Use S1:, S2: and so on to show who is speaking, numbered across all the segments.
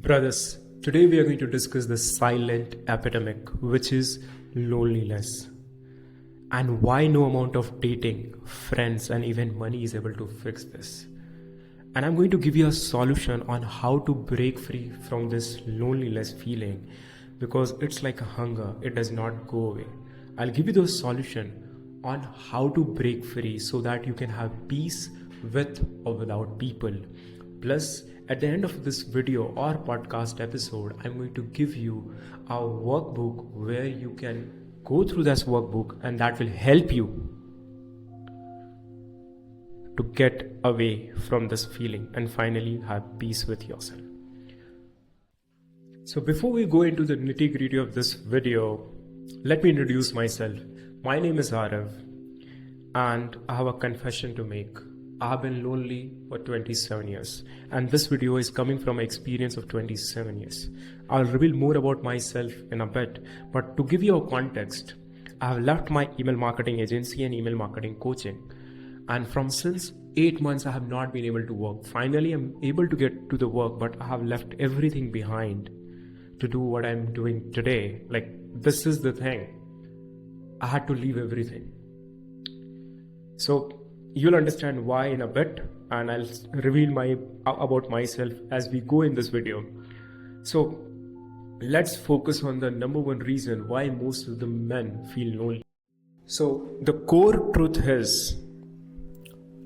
S1: Brothers, today we are going to discuss the silent epidemic, which is loneliness, and why no amount of dating, friends, and even money is able to fix this. And I'm going to give you a solution on how to break free from this loneliness feeling, because it's like a hunger, it does not go away. I'll give you the solution on how to break free so that you can have peace with or without people. Plus, at the end of this video or podcast episode, I'm going to give you a workbook where you can go through this workbook, and that will help you to get away from this feeling and finally have peace with yourself. So before we go into the nitty-gritty of this video, let me introduce myself. My name is Aariv, and I have a confession to make. I have been lonely for 27 years, and this video is coming from an experience of 27 years. I'll reveal more about myself in a bit, but to give you a context, I have left my email marketing agency and email marketing coaching, and from since 8 months I have not been able to work. Finally, I'm able to get to the work, but I have left everything behind to do what I'm doing today. Like, this is the thing. I had to leave everything. So you'll understand why in a bit, and I'll reveal about myself as we go in this video. So let's focus on the number one reason why most of the men feel lonely. So the core truth is,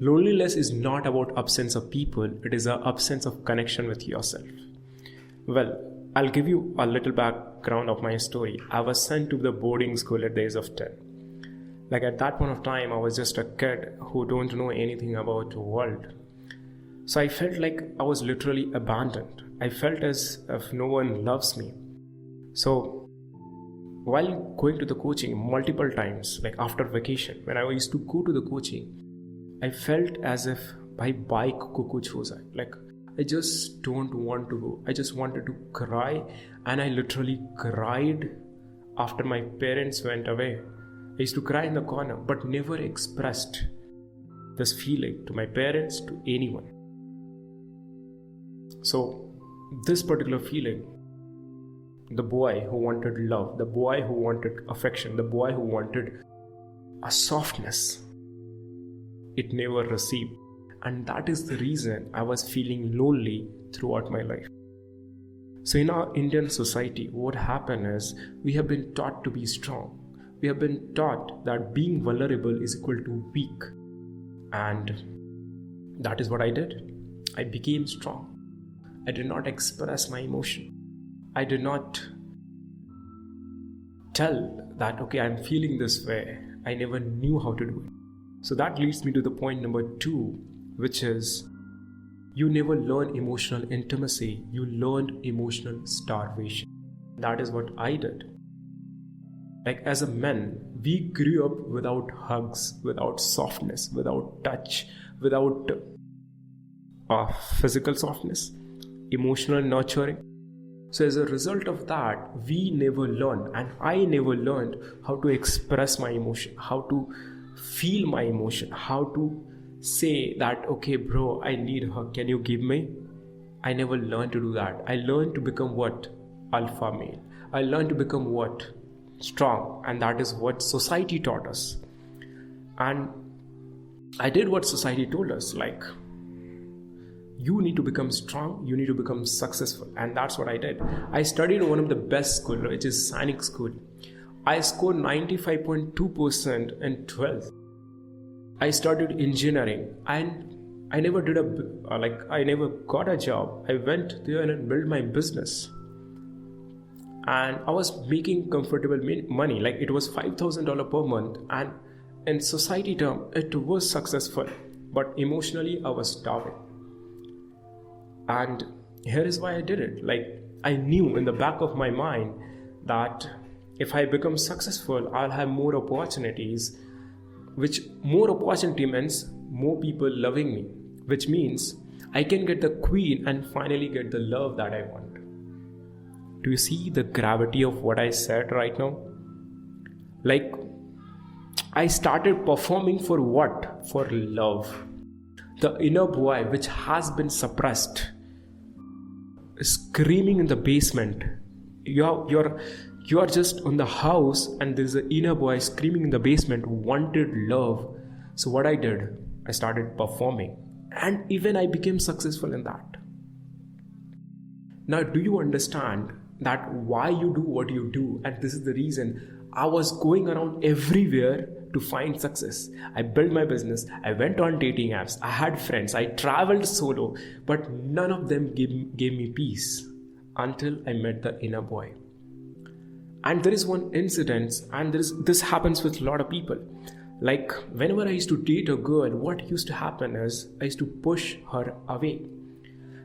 S1: loneliness is not about absence of people, it is an absence of connection with yourself. Well, I'll give you a little background of my story. I was sent to the boarding school at the age of 10. Like, at that point of time, I was just a kid who don't know anything about the world. So I felt like I was literally abandoned. I felt as if no one loves me. So while going to the coaching multiple times, like after vacation, when I used to go to the coaching, I felt as if my bike ko kuch ho jaye. Like, I just don't want to go. I just wanted to cry, and I literally cried after my parents went away. I used to cry in the corner, but never expressed this feeling to my parents, to anyone. So this particular feeling, the boy who wanted love, the boy who wanted affection, the boy who wanted a softness, it never received. And that is the reason I was feeling lonely throughout my life. So in our Indian society, what happened is, we have been taught to be strong. We have been taught that being vulnerable is equal to weak. And that is what I did. I became strong. I did not express my emotion. I did not tell that, okay, I'm feeling this way. I never knew how to do it. So that leads me to the point number 2, which is, you never learn emotional intimacy. You learned emotional starvation. That is what I did. Like, as a man, we grew up without hugs, without softness, without touch, without physical softness, emotional nurturing. So as a result of that, we never learned, and I never learned how to express my emotion, how to feel my emotion, how to say that, okay bro, I need a hug, can you give me? I never learned to do that. I learned to become what? Alpha male. I learned to become what? Strong. And that is what society taught us. And I did what society told us, like, you need to become strong, you need to become successful. And that's what I did. I studied in one of the best schools, which is Sainik school. I scored 95.2% in 12th. I studied engineering, and I never did I never got a job. I went there and built my business. And I was making comfortable money, like it was $5,000 per month, and in society term it was successful, but emotionally I was starving. And here is why I did it. Like, I knew in the back of my mind that if I become successful, I'll have more opportunities, which more opportunity means more people loving me, which means I can get the queen and finally get the love that I want. Do you see the gravity of what I said right now? Like, I started performing for what? For love. The inner boy which has been suppressed screaming in the basement. You are just on the house and there's an inner boy screaming in the basement, wanted love. So what I did, I started performing, and even I became successful in that. Now, do you understand that why you do what you do? And this is the reason I was going around everywhere to find success. I built my business, I went on dating apps, I had friends, I traveled solo, but none of them gave me peace until I met the inner boy. And there is one incident, and this happens with a lot of people. Like whenever I used to date a girl, what used to happen is I used to push her away.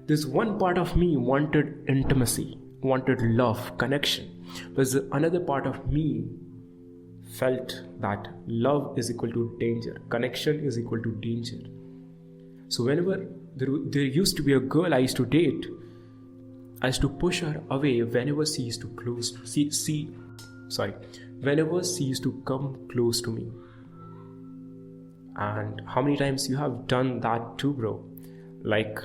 S1: This one part of me wanted intimacy, wanted love, connection. But another part of me felt that love is equal to danger, connection is equal to danger. So whenever there used to be a girl I used to date, I used to push her away whenever she used to whenever she used to come close to me. And how many times you have done that too, bro? Like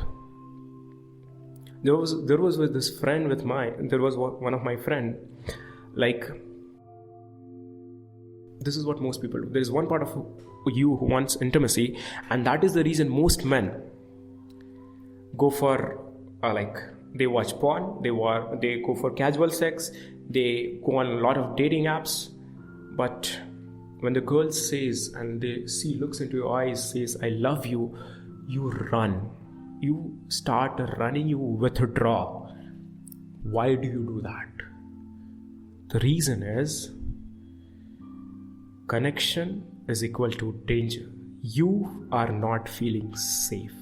S1: there was with this friend with there was one of my friend, like this is what most people do. There is one part of you who wants intimacy, and that is the reason most men go for they watch porn, they go for casual sex, they go on a lot of dating apps. But when the girl says and she looks into your eyes, says I love you, you run. You start running, you withdraw. Why do you do that? The reason is connection is equal to danger. You are not feeling safe.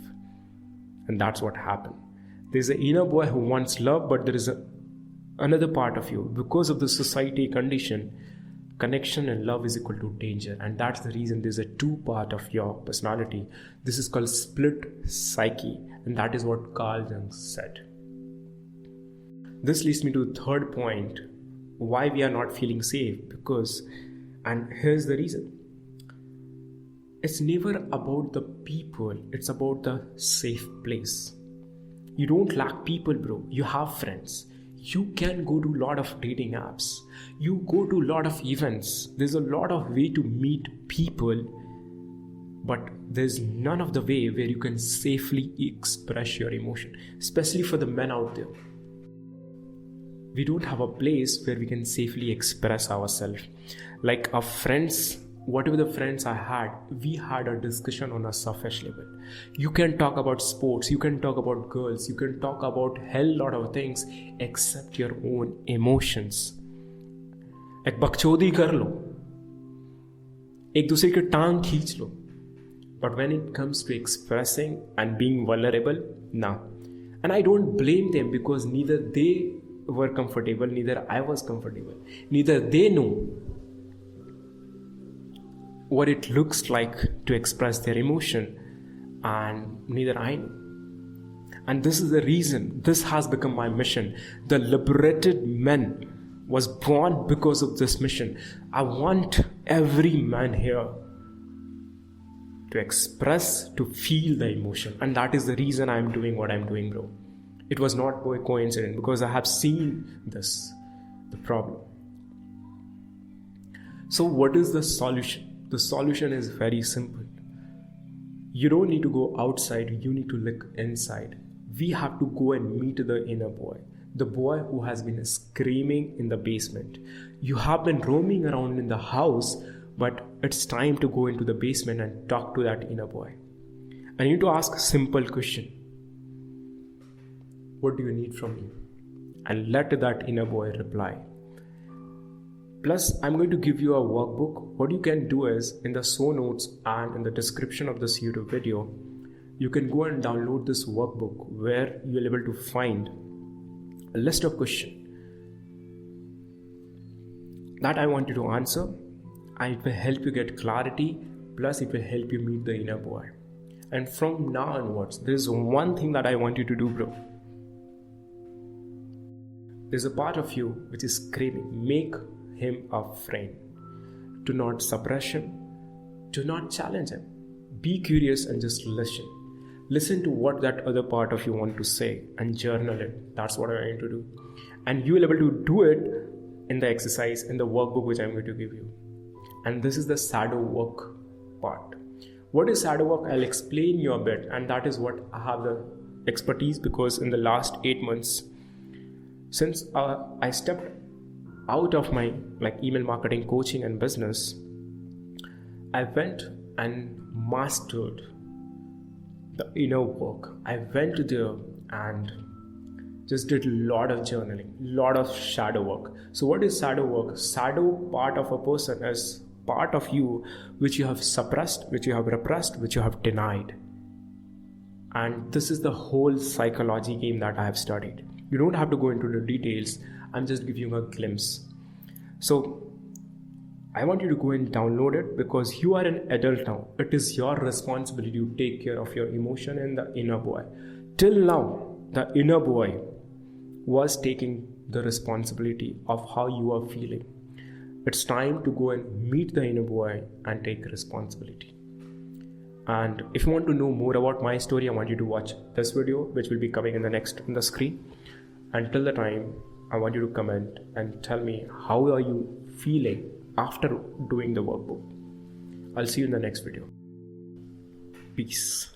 S1: And that's what happened. There's an inner boy who wants love, but there is another part of you. Because of the society condition, connection and love is equal to danger. And that's the reason there's a two part of your personality. This is called split psyche. And that is what Carl Jung said. This leads me to the third point, why we are not feeling safe. And here's the reason. It's never about the people, it's about the safe place. You don't lack people, bro. You have friends. You can go to a lot of dating apps. You go to a lot of events. There's a lot of way to meet people, but there's none of the way where you can safely express your emotion, especially for the men out there. We don't have a place where we can safely express ourselves. Like our friends, whatever the friends I had, we had a discussion on a surface level. You can talk about sports, you can talk about girls, you can talk about hell lot of things except your own emotions. एक बकचोदी कर लो, एक दूसरे की टांग खींच लो. But when it comes to expressing and being vulnerable, no. And I don't blame them because neither they were comfortable, neither I was comfortable. Neither they know what it looks like to express their emotion, and neither I know. And this is the reason this has become my mission. The liberated man was born because of this mission. I want every man here to express, to feel the emotion. And that is the reason I'm doing what I'm doing, bro. It was not by coincidence, because I have seen this, the problem. So what is the solution? The solution is very simple. You don't need to go outside, you need to look inside. We have to go and meet the inner boy, the boy who has been screaming in the basement. You have been roaming around in the house, but it's time to go into the basement and talk to that inner boy. I need to ask a simple question. What do you need from me? And let that inner boy reply. Plus, I'm going to give you a workbook. What you can do is, in the show notes and in the description of this YouTube video, you can go and download this workbook where you'll be able to find a list of questions that I want you to answer, and it will help you get clarity, plus it will help you meet the inner boy. And from now onwards, there's one thing that I want you to do, bro. There's a part of you which is screaming, make him a friend. Do not suppress him. Do not challenge him. Be curious and just listen. listen to what that other part of you want to say and journal it. That's what I'm going to do. And you will be able to do it in the exercise, in the workbook which I'm going to give you. And this is the shadow work part. What is shadow work? I'll explain you a bit, and that is what I have the expertise, because in the last 8 months, since I stepped out of my email marketing coaching and business, I went and mastered the inner work. I went there and just did a lot of journaling, lot of shadow work. So what is shadow work? Shadow part of a person is part of you which you have suppressed, which you have repressed, which you have denied. And this is the whole psychology game that I have studied. You don't have to go into the details. I'm just giving you a glimpse. So I want you to go and download it, because you are an adult now. It is your responsibility to take care of your emotion and the inner boy. Till now, the inner boy was taking the responsibility of how you are feeling. It's time to go and meet the inner boy and take responsibility. And if you want to know more about my story, I want you to watch this video, which will be coming in the screen. Until the time, I want you to comment and tell me how are you feeling after doing the workbook. I'll see you in the next video. Peace.